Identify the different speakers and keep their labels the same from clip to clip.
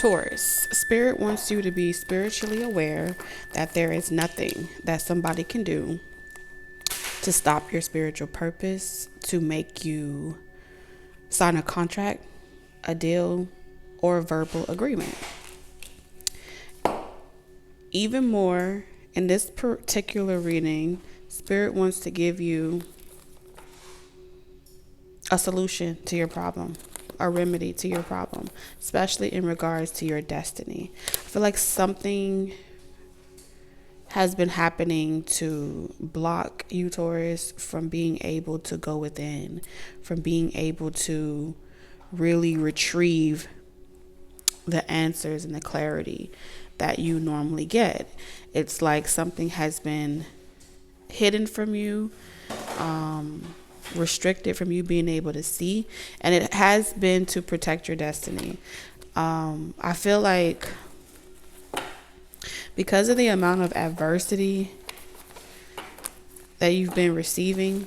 Speaker 1: Taurus, Spirit wants you to be spiritually aware that there is nothing that somebody can do to stop your spiritual purpose, to make you sign a contract, a deal, or a verbal agreement. Even more, in this particular reading, Spirit wants to give you a solution to your problem, a remedy to your problem, especially in regards to your destiny. I feel like something has been happening to block you, Taurus, from being able to go within, from being able to really retrieve the answers and the clarity that you normally get. It's like something has been hidden from you, restricted from you being able to see, and it has been to protect your destiny. I feel like because of the amount of adversity that you've been receiving,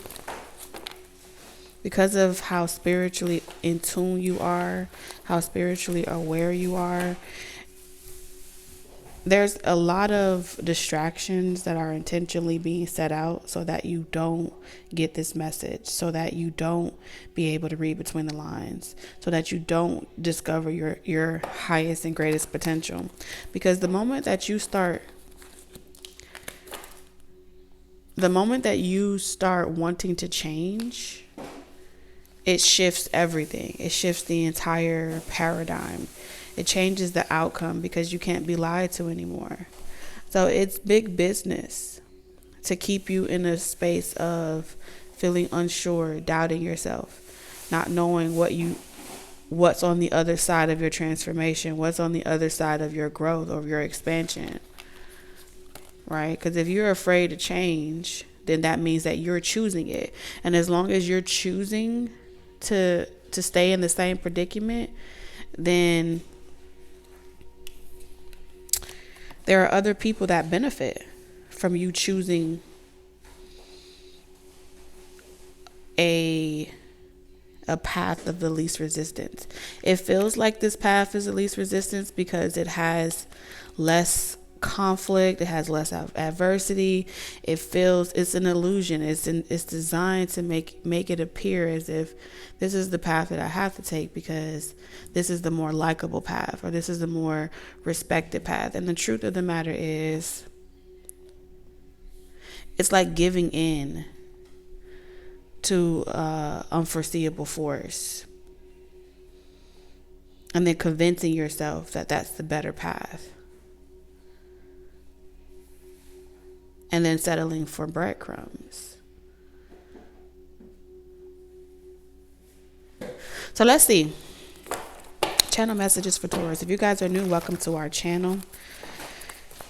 Speaker 1: because of how spiritually in tune you are, how spiritually aware you are, there's a lot of distractions that are intentionally being set out so that you don't get this message, so that you don't be able to read between the lines, so that you don't discover your highest and greatest potential. Because the moment that you start wanting to change, it shifts everything. It shifts the entire paradigm. It changes the outcome because you can't be lied to anymore. So it's big business to keep you in a space of feeling unsure, doubting yourself, not knowing what's on the other side of your transformation, what's on the other side of your growth or your expansion, right? Because if you're afraid to change, then that means that you're choosing it. And as long as you're choosing to stay in the same predicament, then there are other people that benefit from you choosing a path of the least resistance. It feels like this path is the least resistance because it has less conflict, it has less adversity. It's an illusion. It's designed to make it appear as if this is the path that I have to take because this is the more likable path, or this is the more respected path. And the truth of the matter is, it's like giving in to unforeseeable force and then convincing yourself that that's the better path, and then settling for breadcrumbs. So let's see. Channel messages for Taurus. If you guys are new, welcome to our channel.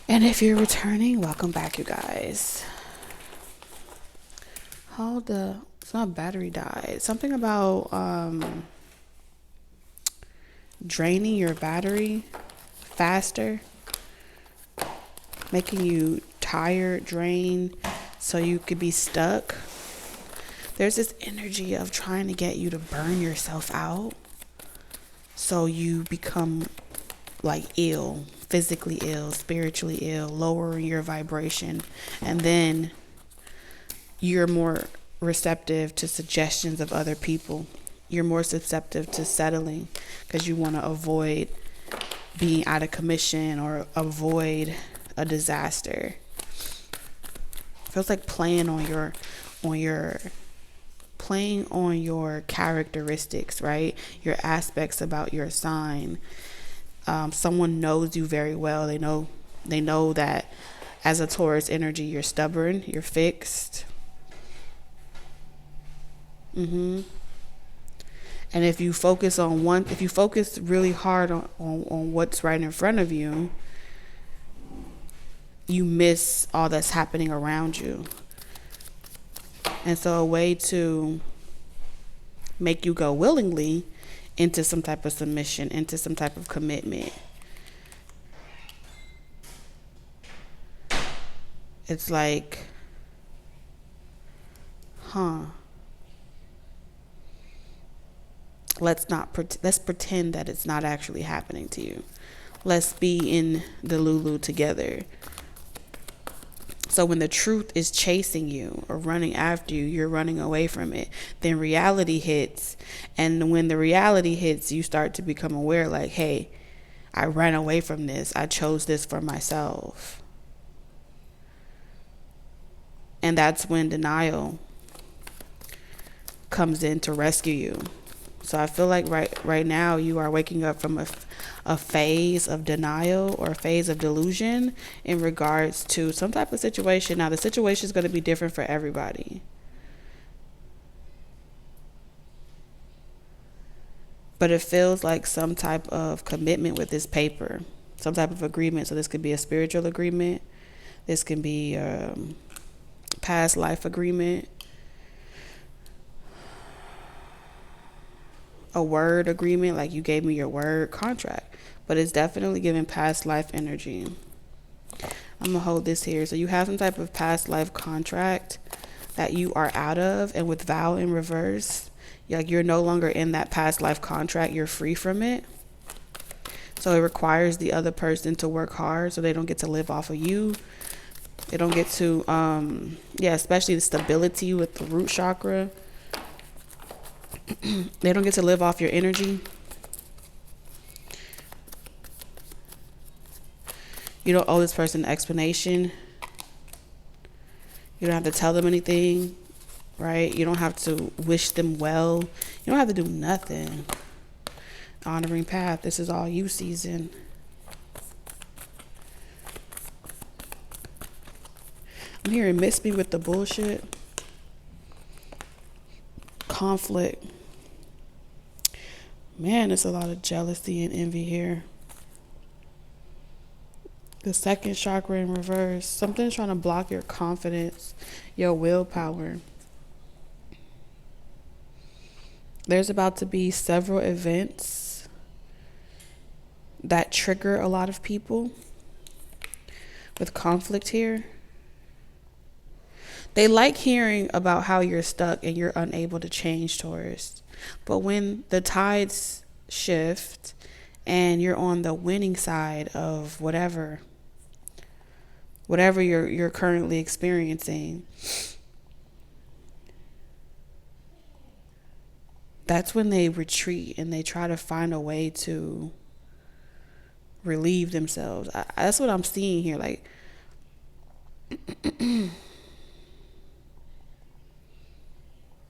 Speaker 1: And if you're returning, welcome back, you guys. It's not battery died. Something about draining your battery faster, making you tired, drained, so you could be stuck. There's this energy of trying to get you to burn yourself out so you become like ill, physically ill, spiritually ill, lowering your vibration, and then you're more receptive to suggestions of other people. You're more susceptible to settling because you want to avoid being out of commission or avoid a disaster. Feels like playing on your characteristics, right? Your aspects about your sign. Someone knows you very well. They know that as a Taurus energy, you're stubborn, you're fixed. And if you focus really hard on what's right in front of you, you miss all that's happening around you. And so a way to make you go willingly into some type of submission, into some type of commitment. It's like, let's pretend that it's not actually happening to you. Let's be in the Lulu together. So when the truth is chasing you or running after you, you're running away from it. Then reality hits. And when the reality hits, you start to become aware like, hey, I ran away from this. I chose this for myself. And that's when denial comes in to rescue you. So I feel like right now you are waking up from a phase of denial or a phase of delusion in regards to some type of situation. Now the situation is going to be different for everybody. But it feels like some type of commitment with this paper, some type of agreement. So this could be a spiritual agreement. This can be a past life agreement. A word agreement, like you gave me your word, contract. But it's definitely giving past life energy. I'm gonna hold this here. So you have some type of past life contract that you are out of, and with vow in reverse, like you're no longer in that past life contract, you're free from it. So it requires the other person to work hard, so they don't get to live off of you. They don't get to especially the stability with the root chakra. They don't get to live off your energy. You don't owe this person an explanation. You don't have to tell them anything, right? You don't have to wish them well. You don't have to do nothing. Honoring path, this is all you season. I'm hearing miss me with the bullshit. Conflict. Man, there's a lot of jealousy and envy here. The second chakra in reverse. Something's trying to block your confidence, your willpower. There's about to be several events that trigger a lot of people with conflict here. They like hearing about how you're stuck and you're unable to change, Taurus. But when the tides shift and you're on the winning side of whatever you're currently experiencing, that's when they retreat and they try to find a way to relieve themselves. That's what I'm seeing here. Like,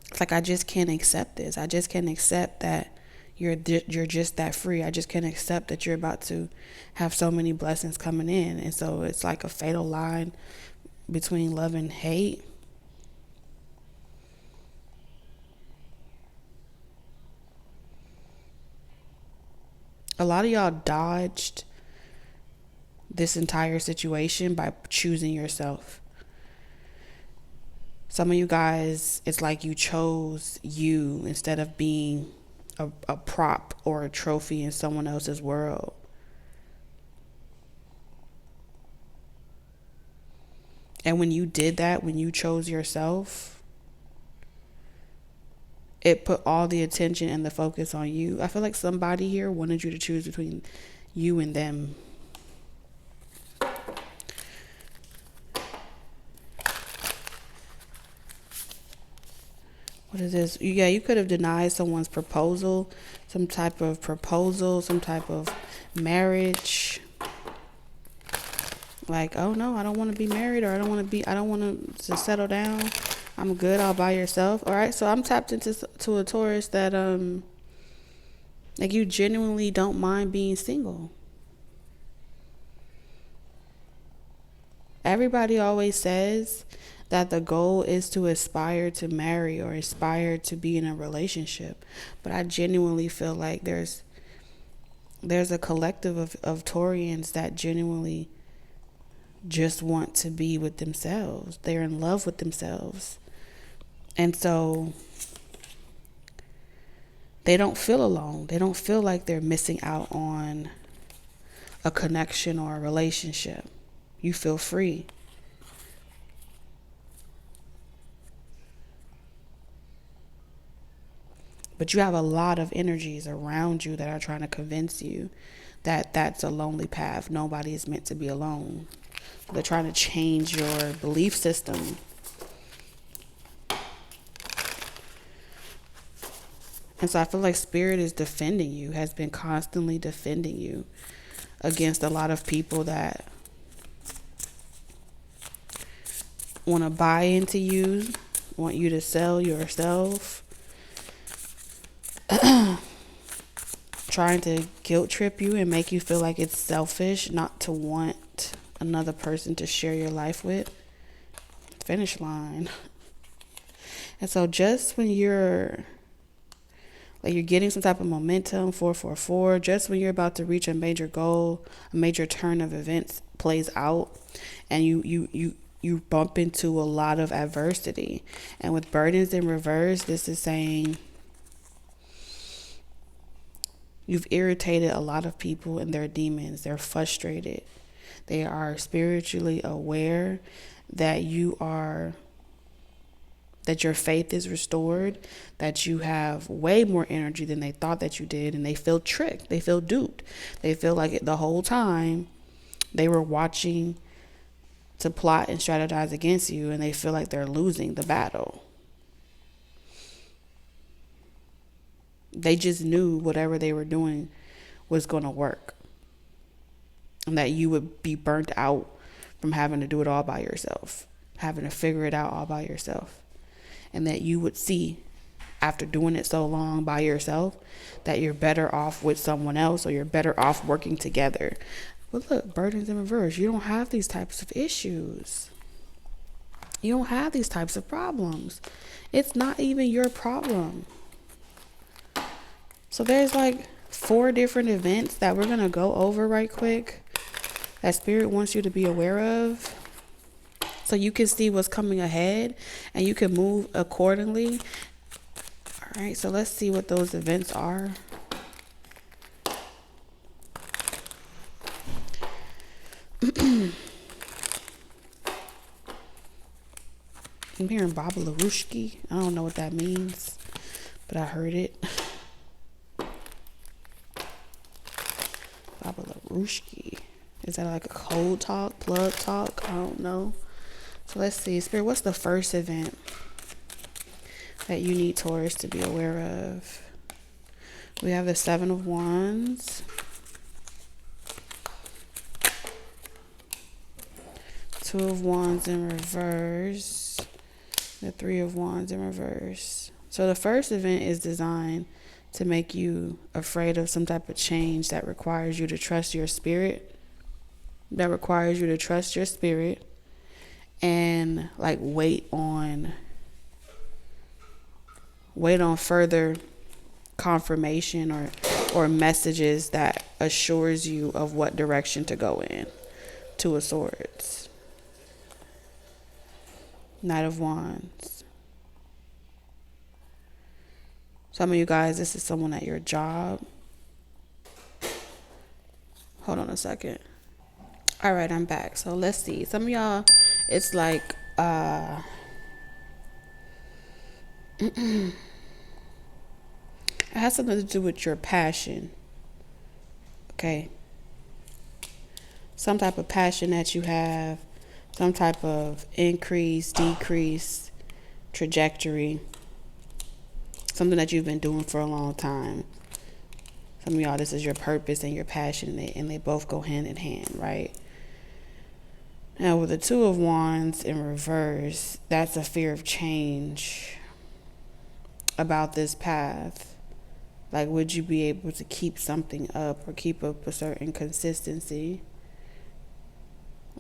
Speaker 1: it's like I just can't accept this. I just can't accept that you're just that free. I just can't accept that you're about to have so many blessings coming in. And so it's like a fatal line between love and hate. A lot of y'all dodged this entire situation by choosing yourself. Some of you guys, it's like you chose you instead of being a prop or a trophy in someone else's world. And when you did that, when you chose yourself, it put all the attention and the focus on you. I feel like somebody here wanted you to choose between you and them. What is this? Yeah, you could have denied someone's proposal, some type of marriage. Like, oh no, I don't want to be married, or I don't want to settle down. I'm good all by yourself. All right, so I'm tapped into a Taurus that like you genuinely don't mind being single. Everybody always says that the goal is to aspire to marry or aspire to be in a relationship. But I genuinely feel like there's a collective of Taurians that genuinely just want to be with themselves. They're in love with themselves. And so they don't feel alone. They don't feel like they're missing out on a connection or a relationship. You feel free. But you have a lot of energies around you that are trying to convince you that that's a lonely path. Nobody is meant to be alone. They're trying to change your belief system. And so I feel like spirit is defending you, has been constantly defending you against a lot of people that want to buy into you, want you to sell yourself, trying to guilt trip you and make you feel like it's selfish not to want another person to share your life with. Finish line. And so just when you're getting some type of momentum, 444, just when you're about to reach a major goal, a major turn of events plays out, and you bump into a lot of adversity. And with burdens in reverse, this is saying you've irritated a lot of people and their demons. They're frustrated. They are spiritually aware that that your faith is restored, that you have way more energy than they thought that you did, and they feel tricked. They feel duped. They feel like the whole time they were watching to plot and strategize against you, and they feel like they're losing the battle. They just knew whatever they were doing was going to work, and that you would be burnt out from having to do it all by yourself, having to figure it out all by yourself. And that you would see, after doing it so long by yourself, that you're better off with someone else, or you're better off working together. But look, burdens in reverse. You don't have these types of issues. You don't have these types of problems. It's not even your problem. So there's like 4 different events that we're going to go over right quick that Spirit wants you to be aware of, so you can see what's coming ahead and you can move accordingly. All right, so let's see what those events are. I'm hearing Baba Larushki. I don't know what that means, but I heard it. Baba Larushki. Is that like a cold talk, plug talk? I don't know. So let's see. Spirit, what's the first event that you need Taurus to be aware of? We have the 7 of Wands. 2 of Wands in reverse. The 3 of Wands in reverse. So the first event is designed to make you afraid of some type of change that requires you to trust your spirit. And like wait on further confirmation or messages that assures you of what direction to go in. 2 of Swords. Knight of Wands. Some of you guys, this is someone at your job. Hold on a second. All right, I'm back. So let's see. Some of y'all, it's like, it has something to do with your passion. Okay. Some type of passion that you have, some type of increase, decrease, trajectory, something that you've been doing for a long time. Some of y'all, this is your purpose and your passion, and they both go hand in hand, right? Now, with the 2 of Wands in reverse, that's a fear of change about this path. Like, would you be able to keep something up or keep up a certain consistency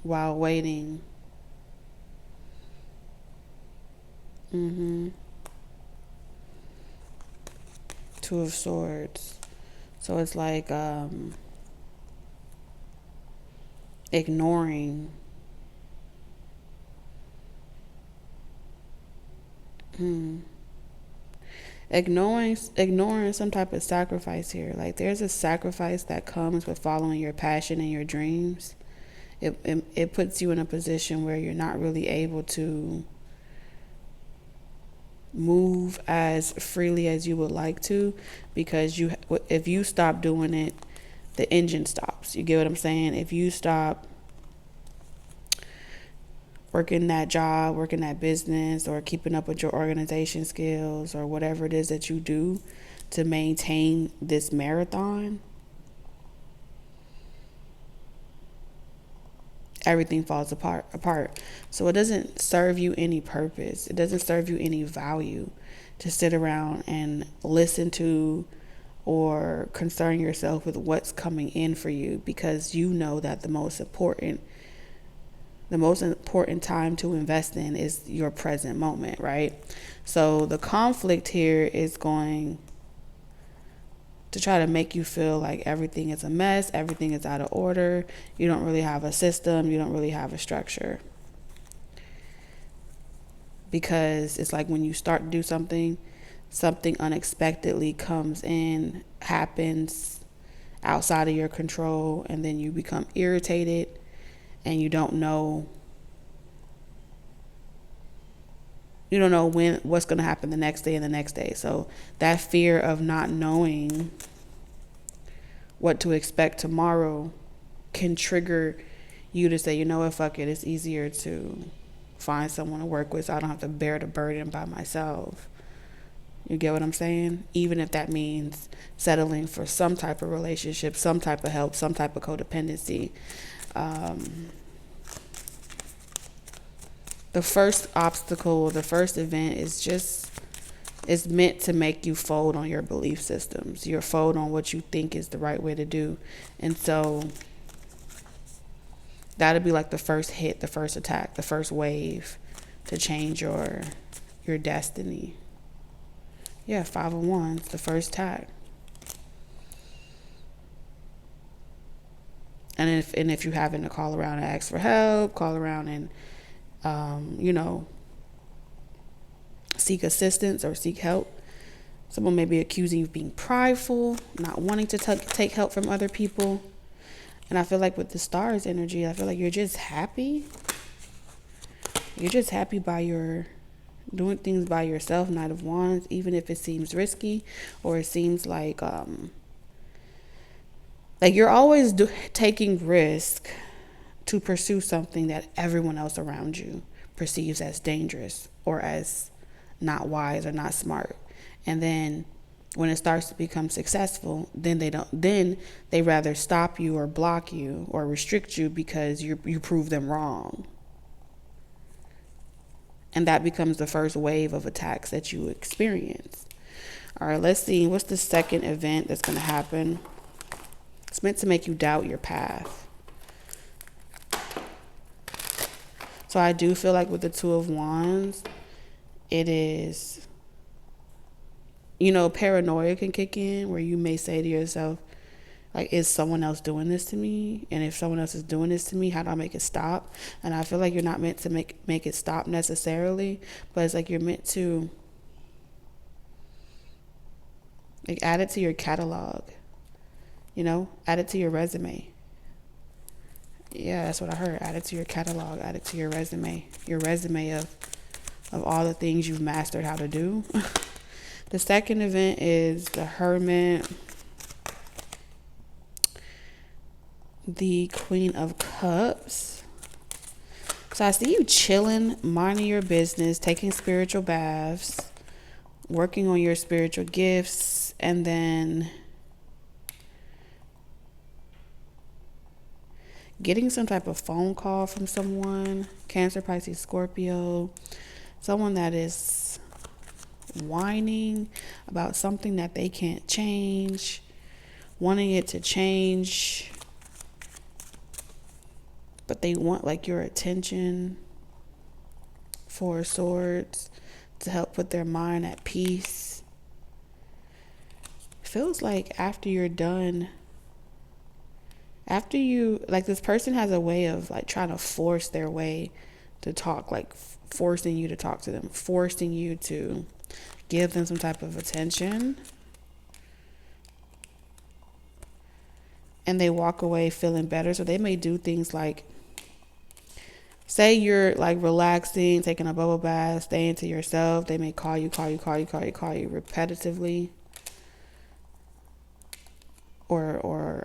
Speaker 1: while waiting? 2 of Swords. So it's like ignoring. Ignoring some type of sacrifice here. Like, there's a sacrifice that comes with following your passion and your dreams. It puts you in a position where you're not really able to move as freely as you would like to, because if you stop doing it, the engine stops. You get what I'm saying? If you stop working that job, working that business, or keeping up with your organization skills, or whatever it is that you do to maintain this marathon, everything falls apart. So it doesn't serve you any purpose. It doesn't serve you any value to sit around and listen to or concern yourself with what's coming in for you, because you know that the most important time to invest in is your present moment, right? So the conflict here is going to try to make you feel like everything is a mess, everything is out of order, you don't really have a system, you don't really have a structure. Because it's like when you start to do something unexpectedly comes in, happens outside of your control, and then you become irritated and you don't know what's going to happen the next day and the next day. So that fear of not knowing what to expect tomorrow can trigger you to say, you know what, fuck it, it's easier to find someone to work with so I don't have to bear the burden by myself. You get what I'm saying? Even if that means settling for some type of relationship, some type of help, some type of codependency. The first obstacle, the first event is meant to make you fold on your belief systems. You're fold on what you think is the right way to do. And so that'll be like the first hit, the first attack, the first wave to change your destiny. Yeah, 5 of Wands, the first attack. And if you're having to call around and ask for help, call around and seek assistance or seek help. Someone may be accusing you of being prideful, not wanting to take help from other people. And I feel like with the stars energy, I feel like you're just happy. You're just happy by your doing things by yourself, Knight of Wands, even if it seems risky or it seems like you're always taking risk to pursue something that everyone else around you perceives as dangerous or as not wise or not smart. And then when it starts to become successful, then they rather stop you or block you or restrict you because you prove them wrong. And that becomes the first wave of attacks that you experience. All right, let's see. What's the second event that's going to happen? It's meant to make you doubt your path. So I do feel like with the 2 of Wands, it is, paranoia can kick in where you may say to yourself, like, is someone else doing this to me? And if someone else is doing this to me, how do I make it stop? And I feel like you're not meant to make it stop necessarily, but it's like you're meant to add it to your catalog, add it to your resume. Yeah, that's what I heard. Add it to your catalog, add it to your resume of all the things you've mastered how to do. The second event is the Hermit, the Queen of Cups. So I see you chilling, minding your business, taking spiritual baths, working on your spiritual gifts, and then getting some type of phone call from someone, Cancer, Pisces, Scorpio, someone that is whining about something that they can't change, wanting it to change, but they want your attention. 4 of Swords to help put their mind at peace. Feels like after you're done, this person has a way of trying to force their way to talk, forcing you to talk to them, forcing you to give them some type of attention. And they walk away feeling better. So they may do things like Say you're like relaxing, taking a bubble bath, staying to yourself. They may call you repetitively, or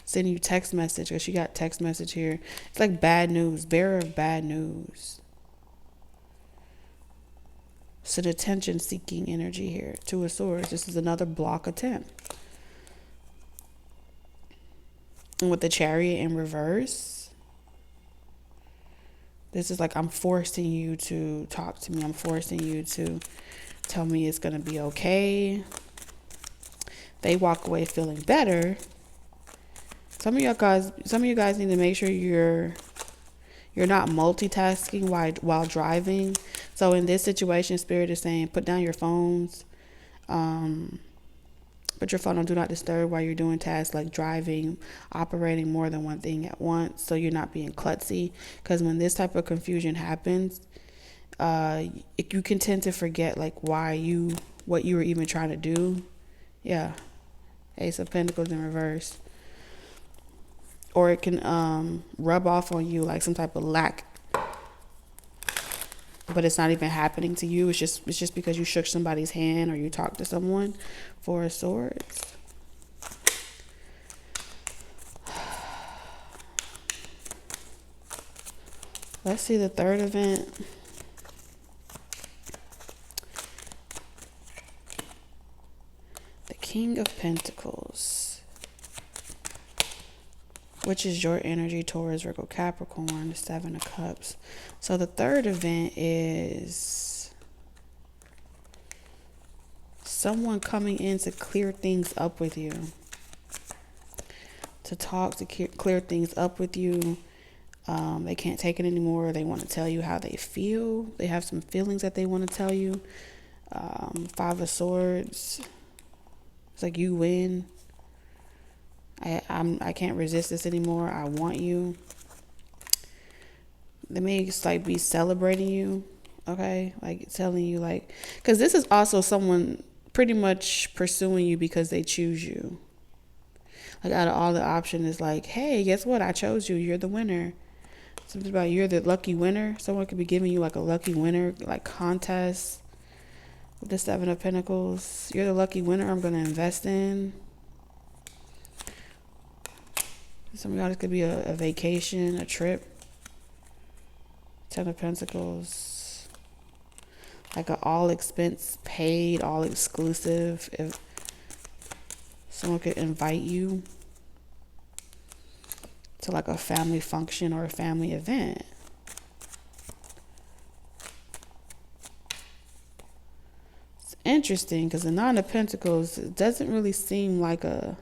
Speaker 1: send you text message, because she got text message here. It's like bad news, bearer of bad news. It's an attention seeking energy here. Two of Swords. This is another block attempt. And with the Chariot in reverse, this is like, I'm forcing you to talk to me. I'm forcing you to tell me it's going to be okay. They walk away feeling better. Some of you guys need to make sure you're not multitasking while driving. So in this situation, Spirit is saying put down your phones. Put your phone on do not disturb while you're doing tasks like driving, operating more than one thing at once, so you're not being klutzy. Because when this type of confusion happens, you can tend to forget like what you were even trying to do. Yeah, Ace of Pentacles in reverse. Or it can rub off on you like some type of lack, but it's not even happening to you. It's just because you shook somebody's hand or you talked to someone. Four of Swords. Let's see the third event. The King of Pentacles, which is your energy, Taurus, Virgo, Capricorn, the Seven of Cups. So the third event is someone coming in to clear things up with you. To talk, to clear things up with you. They can't take it anymore. They want to tell you how they feel. They have some feelings that they want to tell you. Five of Swords. It's like you win. I can't resist this anymore. I want you. They may like be celebrating you, okay? Like telling you like, because this is also someone pretty much pursuing you because they choose you. Like out of all the options, is like, hey, guess what? I chose you. You're the winner. Something about you're the lucky winner. Someone could be giving you like a lucky winner, like contest with the Seven of Pentacles. You're the lucky winner I'm going to invest in. Some of y'all, this could be a vacation, a trip. Ten of Pentacles. Like an all expense paid, all exclusive. If someone could invite you to like a family function or a family event. It's interesting because the Nine of Pentacles doesn't really seem like a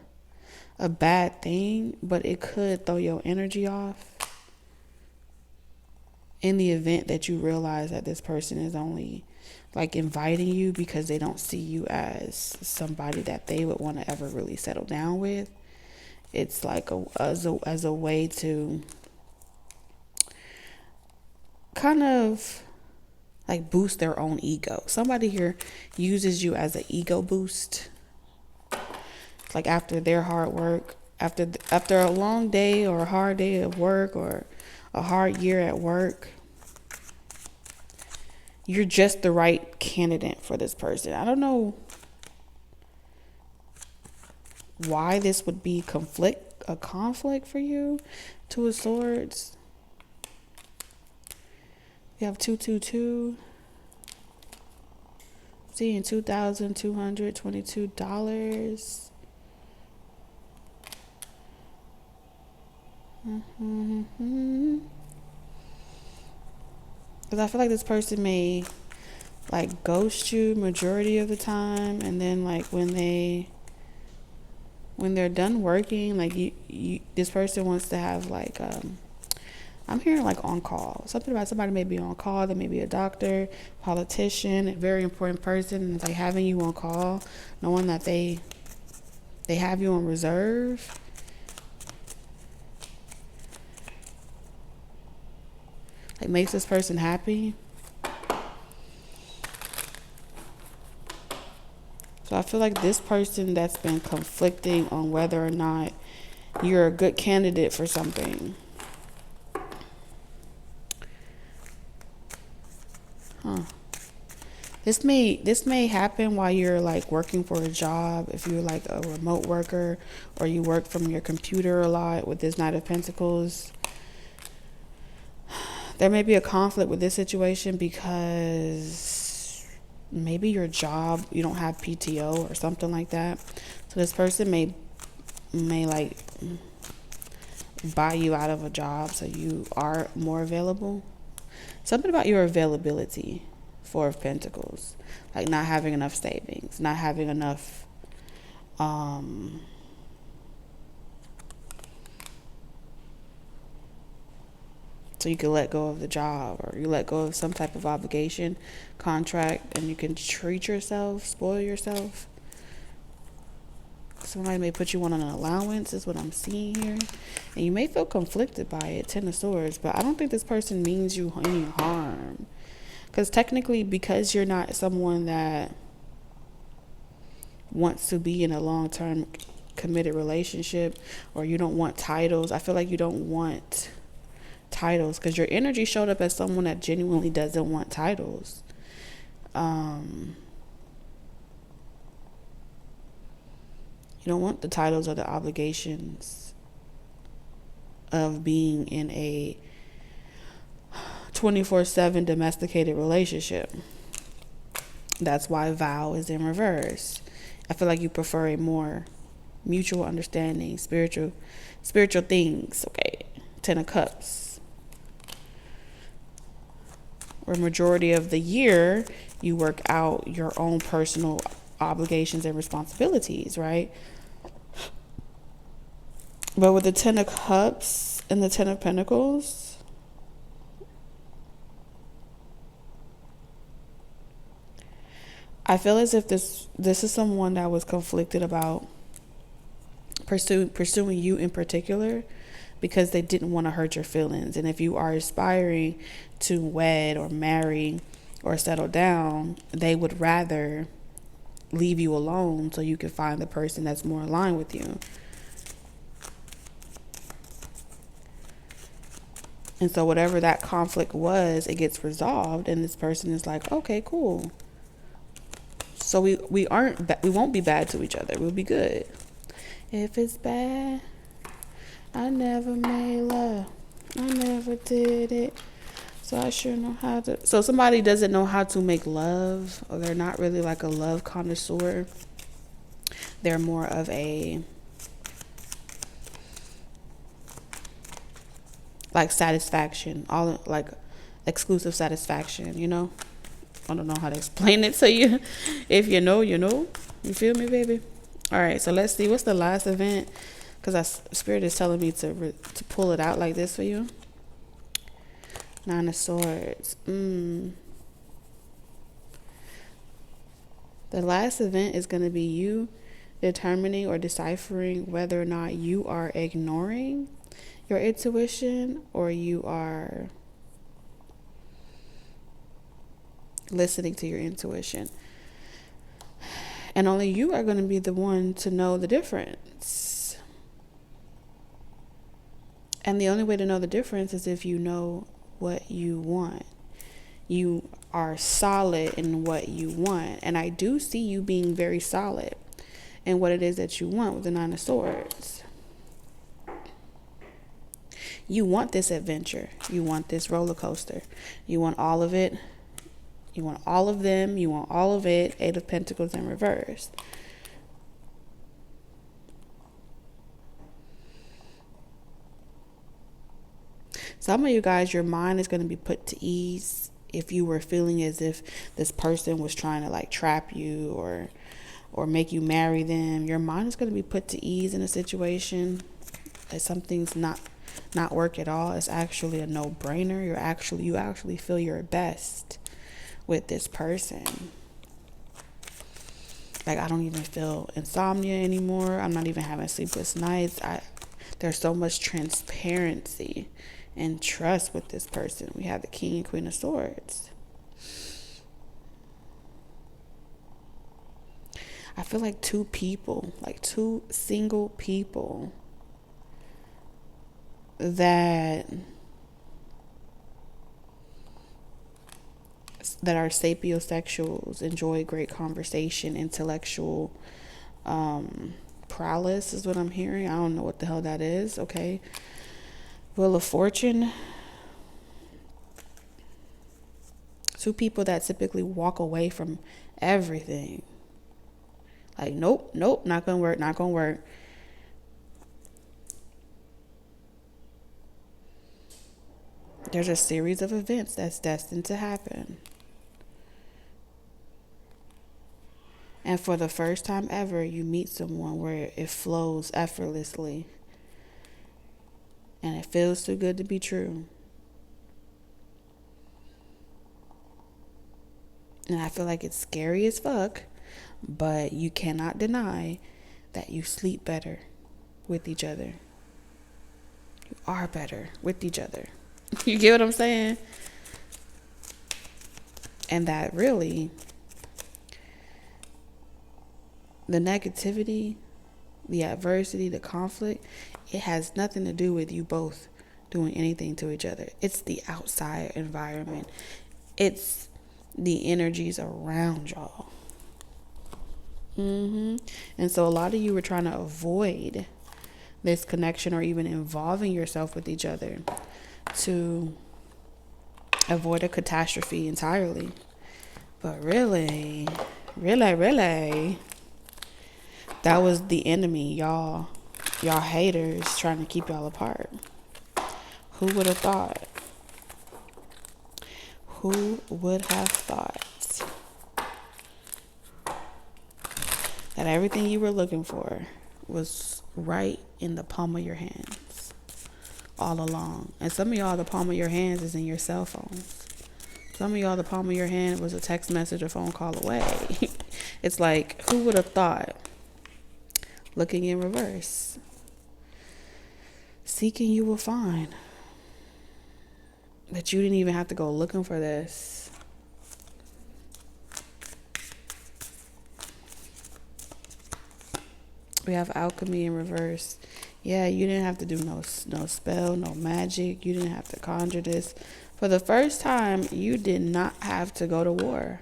Speaker 1: bad thing, but it could throw your energy off in the event that you realize that this person is only like inviting you because they don't see you as somebody that they would want to ever really settle down with. It's like as a way to kind of like boost their own ego. Somebody here uses you as an ego boost. Like after their hard work, after a long day or a hard day of work or a hard year at work, you're just the right candidate for this person. I don't know why this would be a conflict for you. Two of Swords. You have 222. Seeing $2,222. Because I feel like this person may like ghost you majority of the time, and then like when they're done working, like you this person wants to have like I'm hearing like on call. Something about somebody may be on call. They may be a doctor, politician, a very important person, and it's like having you on call, knowing that they have you on reserve. It makes this person happy. So I feel like this person that's been conflicting on whether or not you're a good candidate for something. This may happen while you're like working for a job, if you're like a remote worker or you work from your computer a lot with this Knight of Pentacles. There may be a conflict with this situation because maybe your job, you don't have PTO or something like that. So this person may like buy you out of a job so you are more available. Something about your availability. Four of Pentacles, like not having enough savings, not having enough so you can let go of the job, or you let go of some type of obligation, contract, and you can treat yourself, spoil yourself. Somebody may put you on an allowance, is what I'm seeing here. And you may feel conflicted by it, Ten of Swords, but I don't think this person means you any harm. Because technically, because you're not someone that wants to be in a long-term committed relationship, or you don't want titles, I feel like you don't want titles because your energy showed up as someone that genuinely doesn't want titles. You don't want the titles or the obligations of being in a 24/7 domesticated relationship. That's why vow is in reverse. I feel like you prefer a more mutual understanding, spiritual things. Okay, Ten of Cups. Where majority of the year you work out your own personal obligations and responsibilities, right? But with the Ten of Cups and the Ten of Pentacles, I feel as if this is someone that was conflicted about pursuing you in particular because they didn't want to hurt your feelings. And if you are aspiring to wed or marry or settle down, they would rather leave you alone so you can find the person that's more aligned with you. And so whatever that conflict was, it gets resolved, and this person is like, okay, cool. So we won't be bad to each other. We'll be good. If it's bad, I never made love. I never did it. So I sure know how to. So somebody doesn't know how to make love, or they're not really like a love connoisseur. They're more of a like satisfaction, all like exclusive satisfaction, you know? I don't know how to explain it to you. If you know, you know. You feel me, baby? All right, so let's see. What's the last event? Because Spirit is telling me to pull it out like this for you. Nine of Swords. The last event is going to be you determining or deciphering whether or not you are ignoring your intuition or you are listening to your intuition. And only you are going to be the one to know the difference. And the only way to know the difference is if you know what you want. You are solid in what you want. And I do see you being very solid in what it is that you want with the Nine of Swords. You want this adventure. You want this roller coaster. You want all of it. You want all of them. You want all of it. Eight of Pentacles in reverse. Some of you guys, your mind is going to be put to ease if you were feeling as if this person was trying to like trap you or make you marry them. Your mind is going to be put to ease in a situation that something's not work at all. It's actually a no-brainer. You actually feel your best with this person. Like, I don't even feel insomnia anymore. I'm not even having sleepless nights. There's so much transparency and trust with this person. We have the King and Queen of Swords. I feel like two single people that that are sapiosexuals enjoy great conversation, intellectual prowess is what I'm hearing. I don't know what the hell that is. Okay. Wheel of Fortune. Two people that typically walk away from everything. Like, nope, not gonna work, not gonna work. There's a series of events that's destined to happen. And for the first time ever, you meet someone where it flows effortlessly. And it feels too good to be true. And I feel like it's scary as fuck, but you cannot deny that you sleep better with each other. You are better with each other. You get what I'm saying? And that really, the negativity, the adversity, the conflict, it has nothing to do with you both doing anything to each other. It's the outside environment. It's the energies around y'all. And so a lot of you were trying to avoid this connection or even involving yourself with each other to avoid a catastrophe entirely. But really, that was the enemy, y'all haters trying to keep y'all apart. Who would have thought? Who would have thought that everything you were looking for was right in the palm of your hands all along? And some of y'all, the palm of your hands is in your cell phones. Some of y'all, the palm of your hand was a text message or phone call away. It's like, who would have thought? Looking in reverse. Seeking you will find. That you didn't even have to go looking for this. We have alchemy in reverse. Yeah, you didn't have to do no spell, no magic. You didn't have to conjure this. For the first time, you did not have to go to war.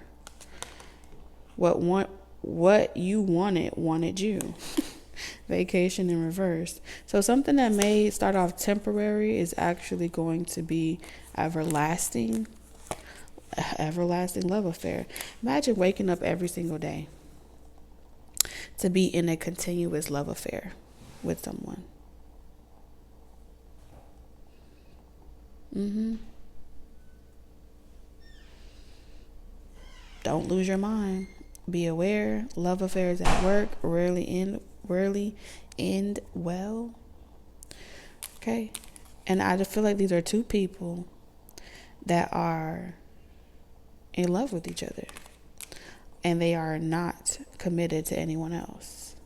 Speaker 1: What you wanted you. Vacation in reverse. So something that may start off temporary is actually going to be everlasting love affair. Imagine waking up every single day to be in a continuous love affair with someone. Don't lose your mind. Be aware. Love affairs at work rarely end well. Okay. And I just feel like these are two people that are in love with each other. And they are not committed to anyone else.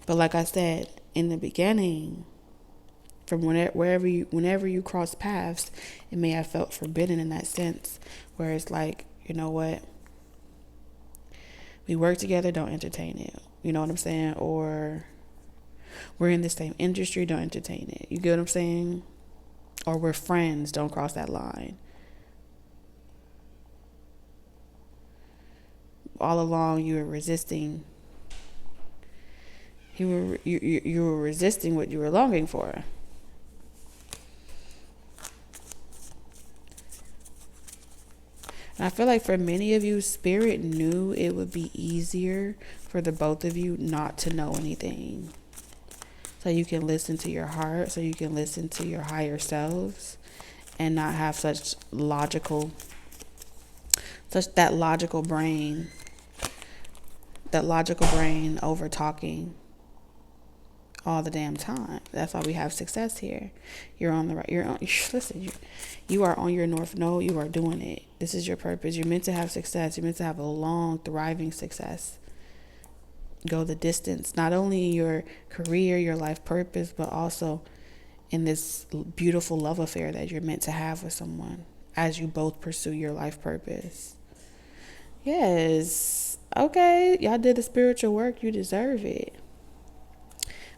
Speaker 1: But like I said in the beginning, from whenever you cross paths, it may have felt forbidden in that sense, where it's like, you know what, we work together, don't entertain it. You know what I'm saying? Or we're in the same industry, don't entertain it. You get what I'm saying? Or we're friends, don't cross that line. All along you were resisting. You were resisting what you were longing for. And I feel like for many of you, Spirit knew it would be easier for the both of you not to know anything. So you can listen to your heart, so you can listen to your higher selves and not have that logical brain over talking all the damn time. That's why we have success here. You're on the right. Listen, you are on your north node. You are doing it. This is your purpose. You're meant to have success. You're meant to have a long, thriving success. Go the distance, not only in your career, your life purpose, but also in this beautiful love affair that you're meant to have with someone as you both pursue your life purpose. Yes. Okay. Y'all did the spiritual work. You deserve it.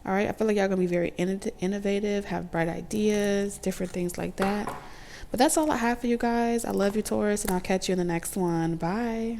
Speaker 1: All right. I feel like y'all going to be very innovative, have bright ideas, different things like that. But that's all I have for you guys. I love you, Taurus, and I'll catch you in the next one. Bye.